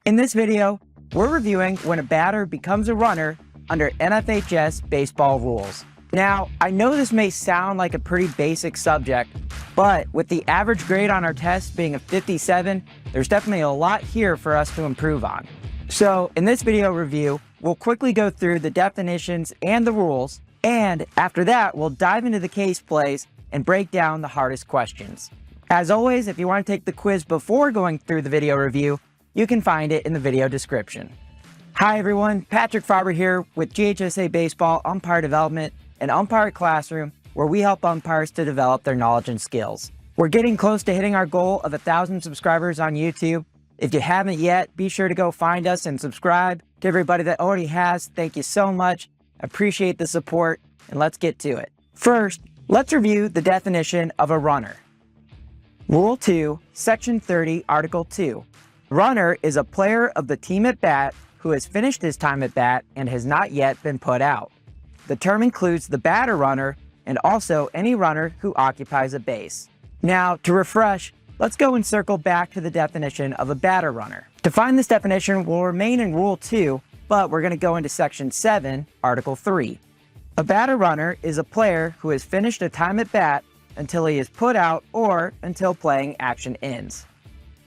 In this video, we're reviewing when a batter becomes a runner under NFHS baseball rules. Now, I know this may sound like a pretty basic subject, but with the average grade on our test being a 57, there's definitely a lot here for us to improve on. So in this video review, we'll quickly go through the definitions and the rules, and after that, we'll dive into the case plays and break down the hardest questions. As always, if you want to take the quiz before going through the video review, you can find it in the video description. Hi everyone, Patrick Farber here with GHSA Baseball Umpire Development and Umpire Classroom, where we help umpires to develop their knowledge and skills. We're getting close to hitting our goal of 1,000 subscribers on YouTube. If you haven't yet, be sure to go find us and subscribe. To everybody that already has, thank you so much. Appreciate the support, and let's get to it. First, let's review the definition of a runner. Rule 2, Section 30, Article 2. Runner is a player of the team at bat who has finished his time at bat and has not yet been put out. The term includes the batter runner and also any runner who occupies a base. Now, to refresh, let's go and circle back to the definition of a batter runner. To find this definition, we'll remain in Rule 2, but we're going to go into Section 7, Article 3. A batter runner is a player who has finished a time at bat until he is put out or until playing action ends.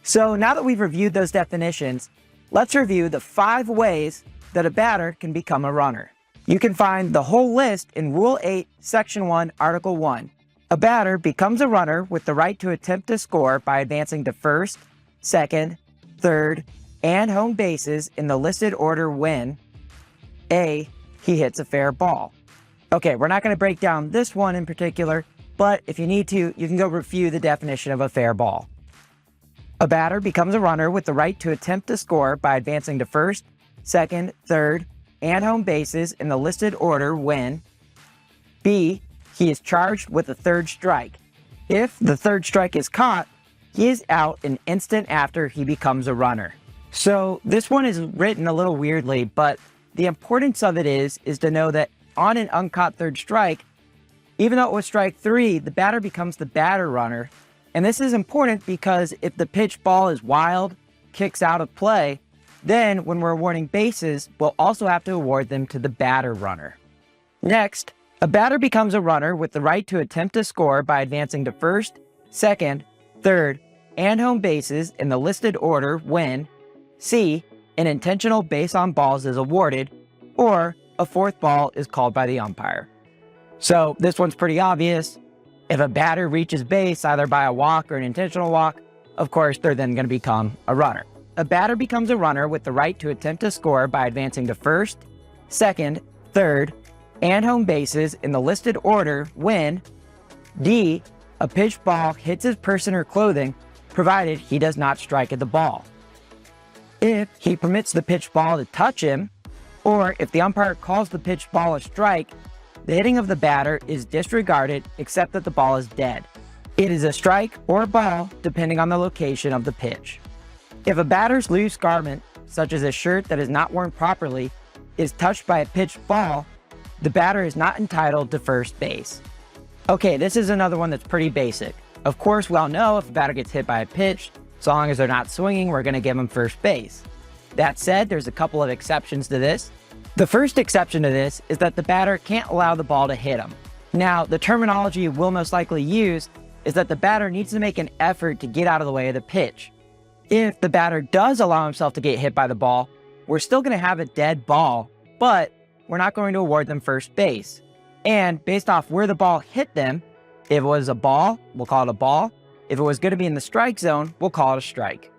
So now that we've reviewed those definitions, let's review the 5 ways that a batter can become a runner. You can find the whole list in Rule 8, Section 1, Article 1. A batter becomes a runner with the right to attempt to score by advancing to first, second, third, and home bases in the listed order when A, he hits a fair ball. Okay, we're not going to break down this one in particular, but if you need to, you can go review the definition of a fair ball. A batter becomes a runner with the right to attempt to score by advancing to first, second, third, and home bases in the listed order when B, he is charged with a third strike. If the third strike is caught, he is out an instant after he becomes a runner. So this one is written a little weirdly, but the importance of it is to know that on an uncaught third strike, even though it was strike 3, the batter becomes the batter runner. And this is important because if the pitch ball is wild, kicks out of play, then when we're awarding bases, we'll also have to award them to the batter runner. Next, a batter becomes a runner with the right to attempt to score by advancing to first, second, third, and home bases in the listed order when C, an intentional base on balls is awarded, or a fourth ball is called by the umpire. So this one's pretty obvious. If a batter reaches base either by a walk or an intentional walk, of course, they're then going to become a runner. A batter becomes a runner with the right to attempt to score by advancing to first, second, third, and home bases in the listed order when D, a pitched ball hits his person or clothing, provided he does not strike at the ball. If he permits the pitched ball to touch him, or if the umpire calls the pitched ball a strike, the hitting of the batter is disregarded except that the ball is dead. It is a strike or a ball depending on the location of the pitch. If a batter's loose garment, such as a shirt that is not worn properly, is touched by a pitched ball, the batter is not entitled to first base. Okay, this is another one that's pretty basic. Of course, we all know if a batter gets hit by a pitch, so long as they're not swinging, we're going to give them first base. That said, there's a couple of exceptions to this. The first exception to this is that the batter can't allow the ball to hit him. Now, the terminology we'll most likely use is that the batter needs to make an effort to get out of the way of the pitch. If the batter does allow himself to get hit by the ball, we're still going to have a dead ball, but we're not going to award them first base. And based off where the ball hit them, if it was a ball, we'll call it a ball. If it was going to be in the strike zone, we'll call it a strike.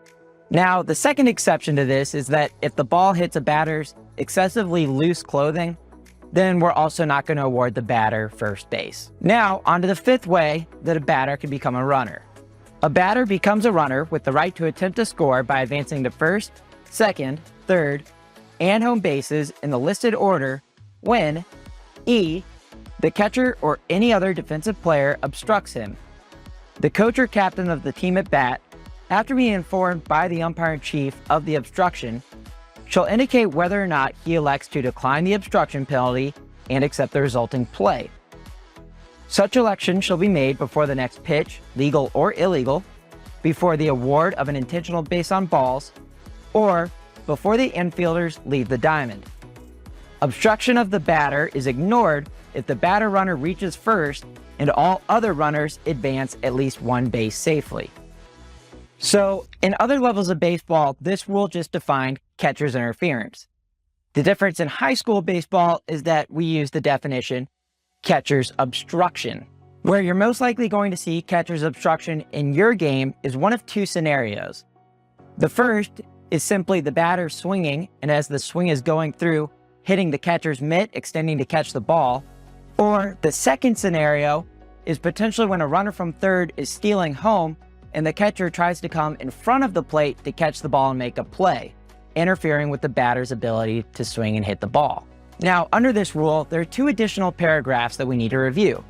Now, the second exception to this is that if the ball hits a batter's excessively loose clothing, then we're also not going to award the batter first base. Now, on to the 5th way that a batter can become a runner. A batter becomes a runner with the right to attempt to score by advancing to first, second, third, and home bases in the listed order when E, the catcher or any other defensive player obstructs him. The coach or captain of the team at bat, after being informed by the umpire-in-chief of the obstruction, shall indicate whether or not he elects to decline the obstruction penalty and accept the resulting play. Such election shall be made before the next pitch, legal or illegal, before the award of an intentional base on balls, or before the infielders leave the diamond. Obstruction of the batter is ignored if the batter runner reaches first and all other runners advance at least one base safely. So, in other levels of baseball, this rule just defined catcher's interference. The difference in high school baseball is that we use the definition catcher's obstruction. Where you're most likely going to see catcher's obstruction in your game is one of two scenarios. The first is simply the batter swinging, and as the swing is going through, hitting the catcher's mitt, extending to catch the ball. Or the second scenario is potentially when a runner from third is stealing home and the catcher tries to come in front of the plate to catch the ball and make a play, interfering with the batter's ability to swing and hit the ball. Now, under this rule, there are two additional paragraphs that we need to review.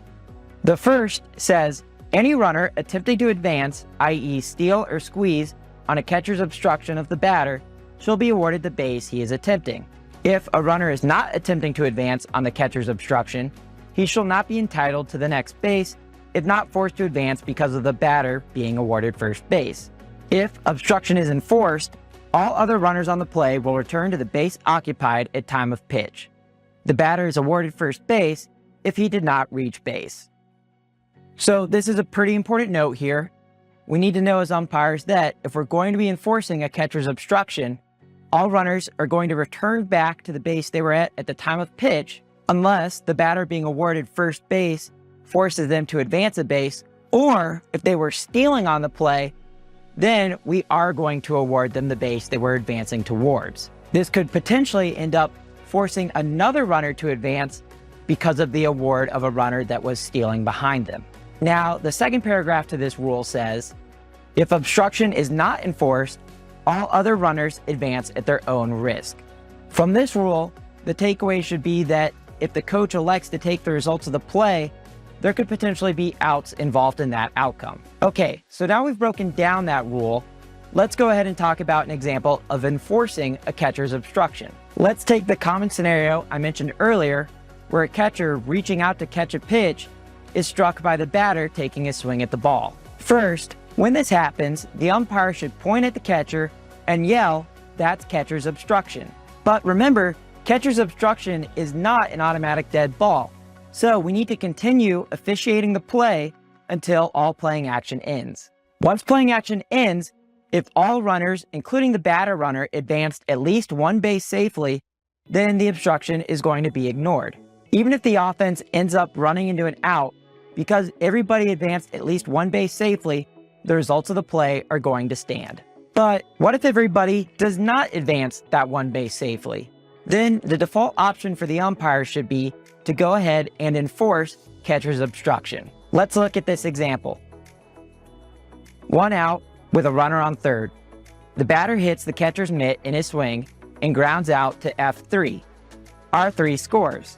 The first says, any runner attempting to advance, i.e. steal or squeeze, on a catcher's obstruction of the batter shall be awarded the base he is attempting. If a runner is not attempting to advance on the catcher's obstruction, he shall not be entitled to the next base if not forced to advance because of the batter being awarded first base. If obstruction is enforced, all other runners on the play will return to the base occupied at time of pitch. The batter is awarded first base if he did not reach base. So this is a pretty important note here. We need to know as umpires that if we're going to be enforcing a catcher's obstruction, all runners are going to return back to the base they were at the time of pitch, unless the batter being awarded first base forces them to advance a base, or if they were stealing on the play, then we are going to award them the base they were advancing towards. This could potentially end up forcing another runner to advance because of the award of a runner that was stealing behind them. Now, the second paragraph to this rule says, if obstruction is not enforced, all other runners advance at their own risk. From this rule, the takeaway should be that if the coach elects to take the results of the play, there could potentially be outs involved in that outcome. Okay, so now we've broken down that rule, let's go ahead and talk about an example of enforcing a catcher's obstruction. Let's take the common scenario I mentioned earlier, where a catcher reaching out to catch a pitch is struck by the batter taking a swing at the ball. First, when this happens, the umpire should point at the catcher and yell, "That's catcher's obstruction." But remember, catcher's obstruction is not an automatic dead ball. So we need to continue officiating the play until all playing action ends. Once playing action ends, if all runners, including the batter runner, advanced at least one base safely, then the obstruction is going to be ignored. Even if the offense ends up running into an out, because everybody advanced at least one base safely, the results of the play are going to stand. But what if everybody does not advance that one base safely? Then the default option for the umpire should be to go ahead and enforce catcher's obstruction. Let's look at this example. One out with a runner on third. The batter hits the catcher's mitt in his swing and grounds out to F3. R3 scores.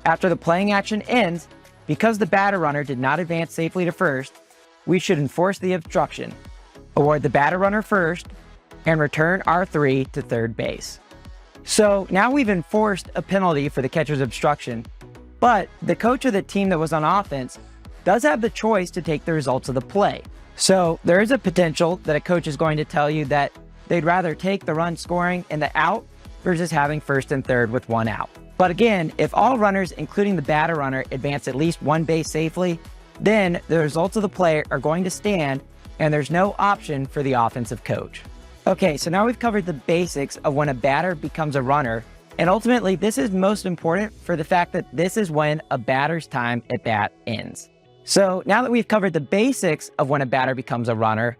After the playing action ends, because the batter runner did not advance safely to first, we should enforce the obstruction, award the batter runner first, and return R3 to third base. So now we've enforced a penalty for the catcher's obstruction, but the coach of the team that was on offense does have the choice to take the results of the play. So there is a potential that a coach is going to tell you that they'd rather take the run scoring and the out versus having first and third with one out. But again, if all runners, including the batter runner, advance at least one base safely, then the results of the play are going to stand and there's no option for the offensive coach. Okay, so now we've covered the basics of when a batter becomes a runner, and ultimately this is most important for the fact that this is when a batter's time at bat ends. So now that we've covered the basics of when a batter becomes a runner,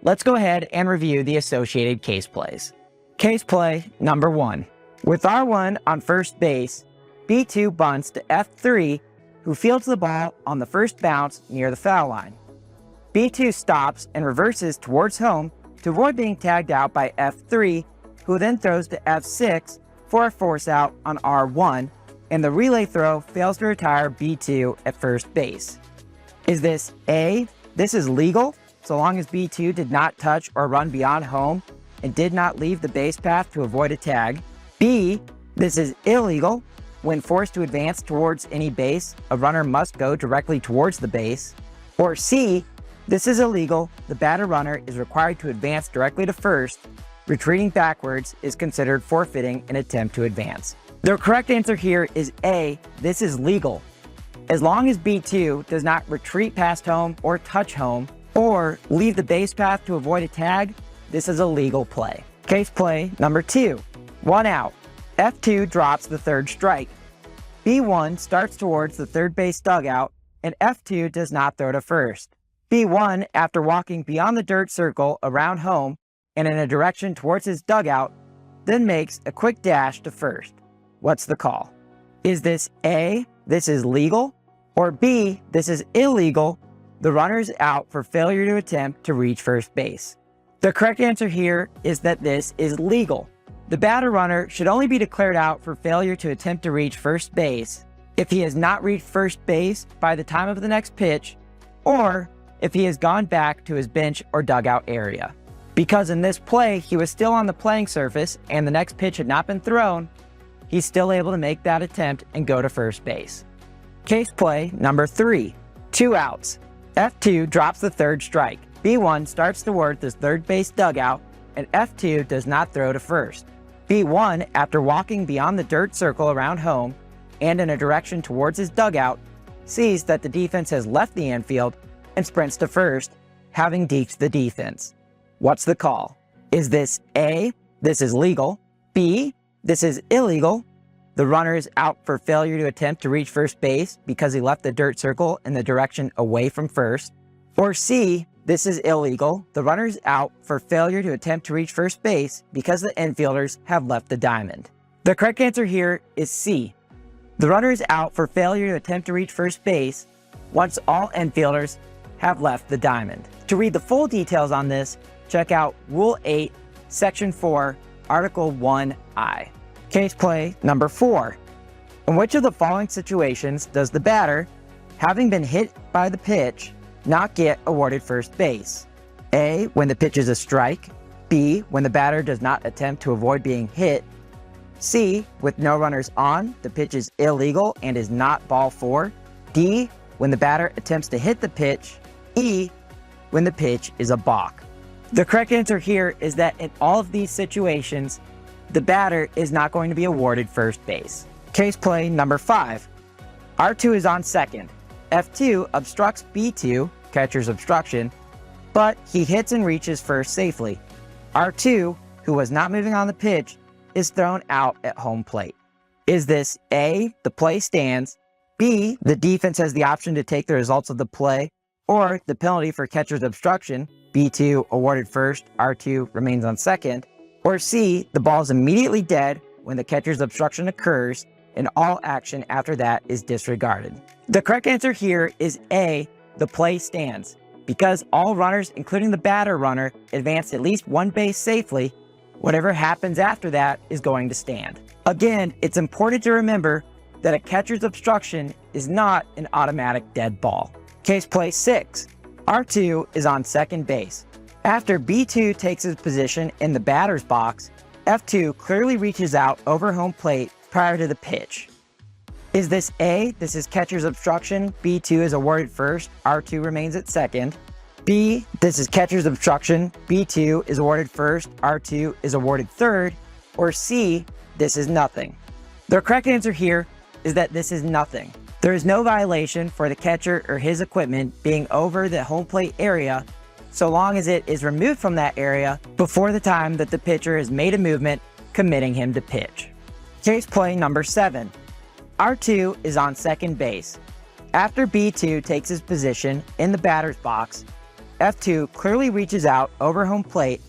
let's go ahead and review the associated case plays. Case play number 1. With R1 on first base, B2 bunts to F3, who fields the ball on the first bounce near the foul line. B2 stops and reverses towards home to avoid being tagged out by F3, who then throws to F6 for a force out on R1, and the relay throw fails to retire B2 at first base. Is this A, this is legal, so long as B2 did not touch or run beyond home and did not leave the base path to avoid a tag? B, this is illegal. When forced to advance towards any base, a runner must go directly towards the base. Or C, this is illegal. The batter runner is required to advance directly to first, retreating backwards is considered forfeiting an attempt to advance. The correct answer here is A, this is legal. As long as B2 does not retreat past home or touch home, or leave the base path to avoid a tag, this is a legal play. Case play number 2. 1 out. F2 drops the third strike. B1 starts towards the third base dugout, and F2 does not throw to first. B1, after walking beyond the dirt circle around home and in a direction towards his dugout, then makes a quick dash to first. What's the call? Is this A, this is legal, or B, this is illegal, the runner is out for failure to attempt to reach first base? The correct answer here is that this is legal. The batter runner should only be declared out for failure to attempt to reach first base if he has not reached first base by the time of the next pitch, or if he has gone back to his bench or dugout area. Because in this play, he was still on the playing surface and the next pitch had not been thrown, he's still able to make that attempt and go to first base. Case play number 3. 2 outs. F2 drops the third strike. B1 starts towards the third base dugout, and F2 does not throw to first. B1, after walking beyond the dirt circle around home and in a direction towards his dugout, sees that the defense has left the infield and sprints to first, having deked the defense. What's the call? Is this A, this is legal, B, this is illegal, the runner is out for failure to attempt to reach first base because he left the dirt circle in the direction away from first, or C, this is illegal, the runner is out for failure to attempt to reach first base because the infielders have left the diamond? The correct answer here is C. The runner is out for failure to attempt to reach first base once all infielders have left the diamond. To read the full details on this, check out Rule 8, Section 4, Article 1I. Case play number 4. In which of the following situations does the batter, having been hit by the pitch, not get awarded first base? A, when the pitch is a strike. B, when the batter does not attempt to avoid being hit. C, with no runners on, the pitch is illegal and is not ball 4. D, when the batter attempts to hit the pitch. E, when the pitch is a balk. The correct answer here is that in all of these situations, the batter is not going to be awarded first base. Case play number 5. R2 is on second. F2 obstructs B2, catcher's obstruction, but he hits and reaches first safely. R2, who was not moving on the pitch, is thrown out at home plate. Is this A, the play stands, B, the defense has the option to take the results of the play, or the penalty for catcher's obstruction, B2 awarded first, R2 remains on second, or C, the ball is immediately dead when the catcher's obstruction occurs and all action after that is disregarded? The correct answer here is A, the play stands. Because all runners, including the batter runner, advance at least one base safely, whatever happens after that is going to stand. Again, it's important to remember that a catcher's obstruction is not an automatic dead ball. Case play 6. R2 is on second base. After B2 takes his position in the batter's box, F2 clearly reaches out over home plate prior to the pitch. Is this A, this is catcher's obstruction, B2 is awarded first, R2 remains at second. B, this is catcher's obstruction, B2 is awarded first, R2 is awarded third. Or C, this is nothing. The correct answer here is that this is nothing. There is no violation for the catcher or his equipment being over the home plate area so long as it is removed from that area before the time that the pitcher has made a movement committing him to pitch. Case play number 7. R2 is on second base. After B2 takes his position in the batter's box, F2 clearly reaches out over home plate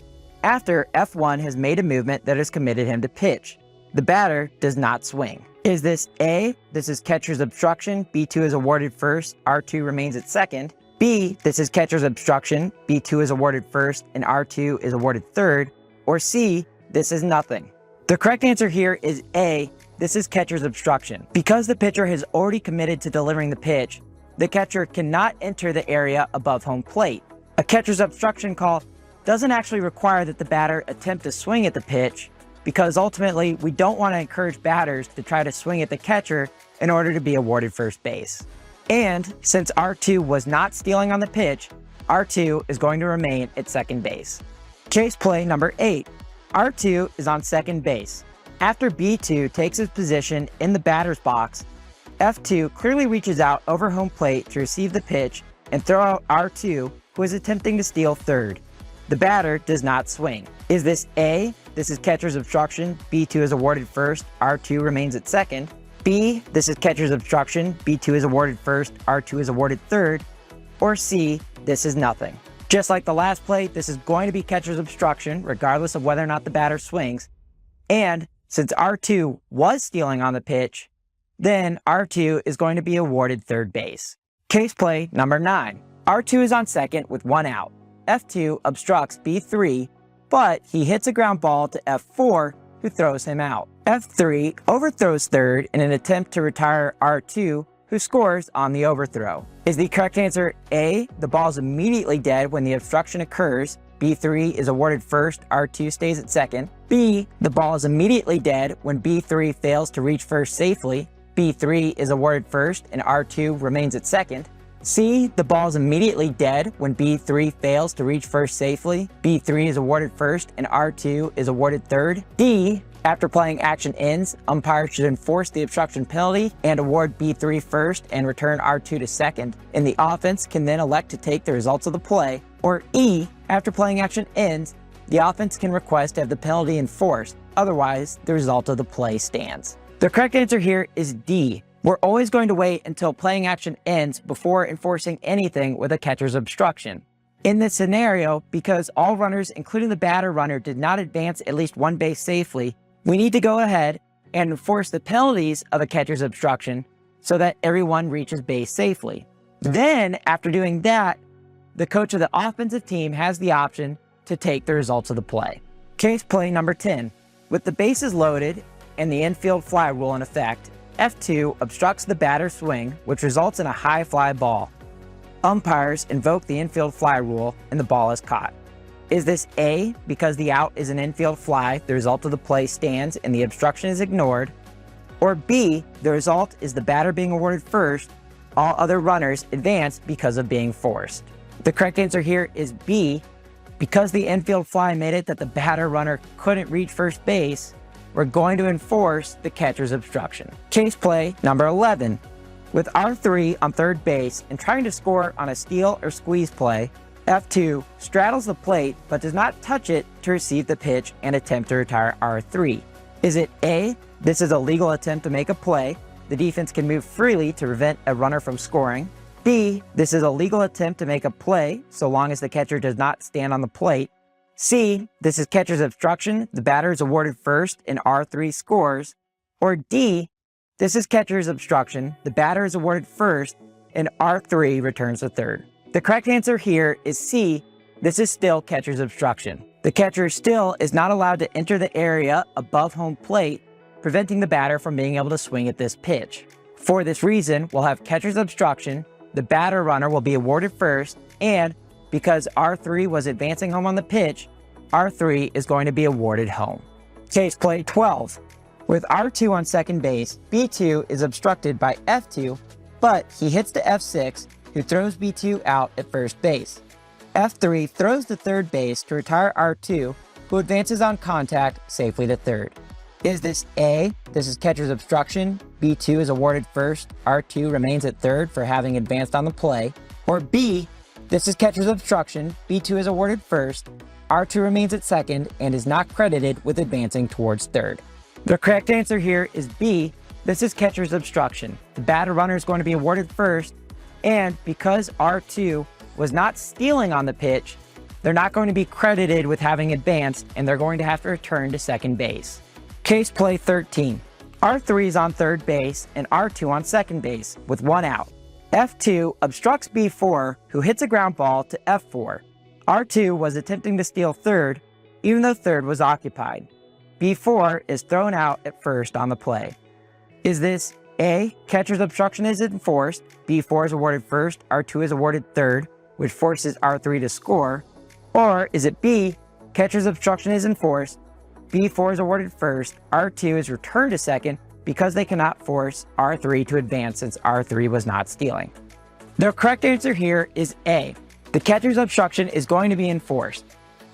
after F1 has made a movement that has committed him to pitch. The batter does not swing. Is this A, this is catcher's obstruction, B2 is awarded first, R2 remains at second. B, this is catcher's obstruction, B2 is awarded first, and R2 is awarded third. Or C, this is nothing. The correct answer here is A, this is catcher's obstruction. Because the pitcher has already committed to delivering the pitch, the catcher cannot enter the area above home plate. A catcher's obstruction call doesn't actually require that the batter attempt to swing at the pitch, because ultimately we don't want to encourage batters to try to swing at the catcher in order to be awarded first base. And since R2 was not stealing on the pitch, R2 is going to remain at second base. Chase play number 8. R2 is on second base. After B2 takes his position in the batter's box, F2 clearly reaches out over home plate to receive the pitch and throw out R2, who is attempting to steal third. The batter does not swing. Is this A, this is catcher's obstruction, B2 is awarded first, R2 remains at second? B, this is catcher's obstruction, B2 is awarded first, R2 is awarded third? Or C, this is nothing? Just like the last play, this is going to be catcher's obstruction, regardless of whether or not the batter swings. And since R2 was stealing on the pitch, then R2 is going to be awarded third base. Case play number 9. R2 is on second with 1 out. F2 obstructs B3, but he hits a ground ball to F4, who throws him out. F3 overthrows third in an attempt to retire R2, who scores on the overthrow. Is the correct answer A, the ball is immediately dead when the obstruction occurs, B3 is awarded first, R2 stays at second? B, the ball is immediately dead when B3 fails to reach first safely, B3 is awarded first and R2 remains at second? C, the ball is immediately dead when B3 fails to reach first safely, B3 is awarded first and R2 is awarded third? D, after playing action ends, umpires should enforce the obstruction penalty and award B3 first and return R2 to second, and the offense can then elect to take the results of the play. Or E, after playing action ends, the offense can request to have the penalty enforced, otherwise the result of the play stands. The correct answer here is D. We're always going to wait until playing action ends before enforcing anything with a catcher's obstruction. In this scenario, because all runners, including the batter runner, did not advance at least one base safely, we need to go ahead and enforce the penalties of a catcher's obstruction so that everyone reaches base safely. Then, after doing that, the coach of the offensive team has the option to take the results of the play. Case play number 10. With the bases loaded and the infield-fly rule in effect, F2 obstructs the batter's swing, which results in a high fly ball. Umpires invoke the infield-fly rule and the ball is caught. Is this A, because the out is an infield fly, the result of the play stands and the obstruction is ignored? Or B, the result is the batter being awarded first, all other runners advance because of being forced? The correct answer here is B. Because the infield fly made it that the batter runner couldn't reach first base, we're going to enforce the catcher's obstruction. Case play number 11. With R3 on third base and trying to score on a steal or squeeze play, F2 straddles the plate but does not touch it to receive the pitch and attempt to retire R3. Is it A, this is a legal attempt to make a play, the defense can move freely to prevent a runner from scoring? B, this is a legal attempt to make a play so long as the catcher does not stand on the plate? C, this is catcher's obstruction, the batter is awarded first and R3 scores? Or D, this is catcher's obstruction, the batter is awarded first and R3 returns to third? The correct answer here is C, this is still catcher's obstruction. The catcher still is not allowed to enter the area above home plate, preventing the batter from being able to swing at this pitch. For this reason, we'll have catcher's obstruction, the batter runner will be awarded first, and because R3 was advancing home on the pitch, R3 is going to be awarded home. Case play 12. With R2 on second base, B2 is obstructed by F2, but he hits to F6, who throws B2 out at first base. F3 throws to third base to retire R2, who advances on contact safely to third. Is this A, this is catcher's obstruction, B2 is awarded first, R2 remains at third for having advanced on the play? Or B, this is catcher's obstruction, B2 is awarded first, R2 remains at second and is not credited with advancing towards third? The correct answer here is B, this is catcher's obstruction. The batter runner is going to be awarded first, and because R2 was not stealing on the pitch, they're not going to be credited with having advanced and they're going to have to return to second base. Case play 13. R3 is on third base and R2 on second base with 1 out. F2 obstructs B4, who hits a ground ball to F4. R2 was attempting to steal third, even though third was occupied. B4 is thrown out at first on the play. Is this A, catcher's obstruction is enforced, B4 is awarded first, R2 is awarded third, which forces R3 to score? Or is it B, catcher's obstruction is enforced, B4 is awarded first, R2 is returned to second because they cannot force R3 to advance since R3 was not stealing? The correct answer here is A. The catcher's obstruction is going to be enforced.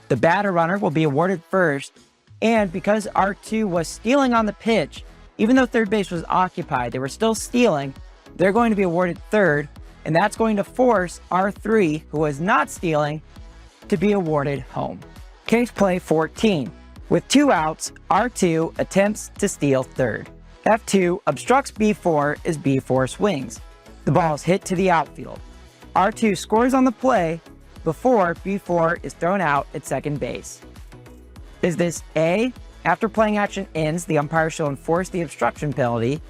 The batter runner will be awarded first, And because R2 was stealing on the pitch, even though third base was occupied, they were still stealing, they're going to be awarded third, and that's going to force R3, who was not stealing, to be awarded home. Case play 14. With 2 outs, R2 attempts to steal third. F2 obstructs B4 as B4 swings. The ball is hit to the outfield. R2 scores on the play before B4 is thrown out at second base. Is this A, after playing action ends, the umpire shall enforce the obstruction penalty,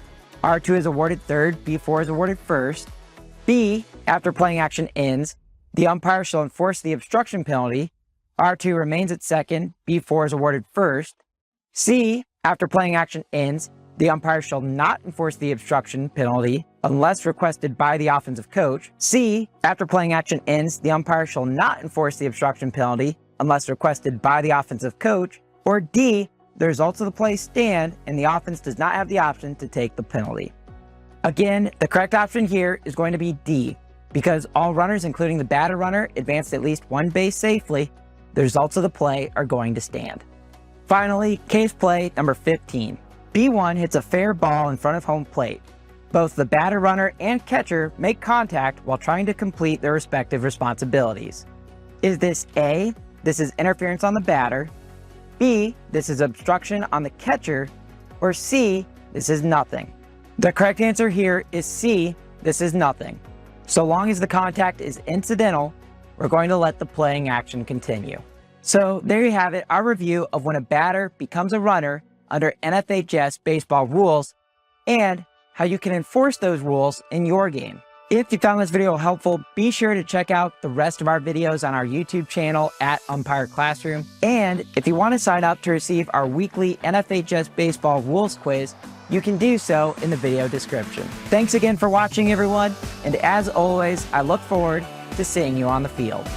R2 is awarded third, B4 is awarded first. B, after playing action ends, the umpire shall enforce the obstruction penalty, R2 remains at second, B4 is awarded first. C, after playing action ends, the umpire shall not enforce the obstruction penalty unless requested by the offensive coach. C, after playing action ends, the umpire shall not enforce the obstruction penalty unless requested by the offensive coach. Or D, the results of the play stand and the offense does not have the option to take the penalty. Again, the correct option here is going to be D, because all runners, including the batter runner, advanced at least one base safely. The results of the play are going to stand. Finally, case play number 15. B1 hits a fair ball in front of home plate. Both the batter runner and catcher make contact while trying to complete their respective responsibilities. Is this A, this is interference on the batter, B, this is obstruction on the catcher, or C, this is nothing? The correct answer here is C, this is nothing. So long as the contact is incidental, we're going to let the playing action continue. So there you have it, our review of when a batter becomes a runner under NFHS baseball rules and how you can enforce those rules in your game. If you found this video helpful, be sure to check out the rest of our videos on our YouTube channel at Umpire Classroom. And if you want to sign up to receive our weekly NFHS baseball rules quiz, you can do so in the video description. Thanks again for watching, everyone. And as always, I look forward to seeing you on the field.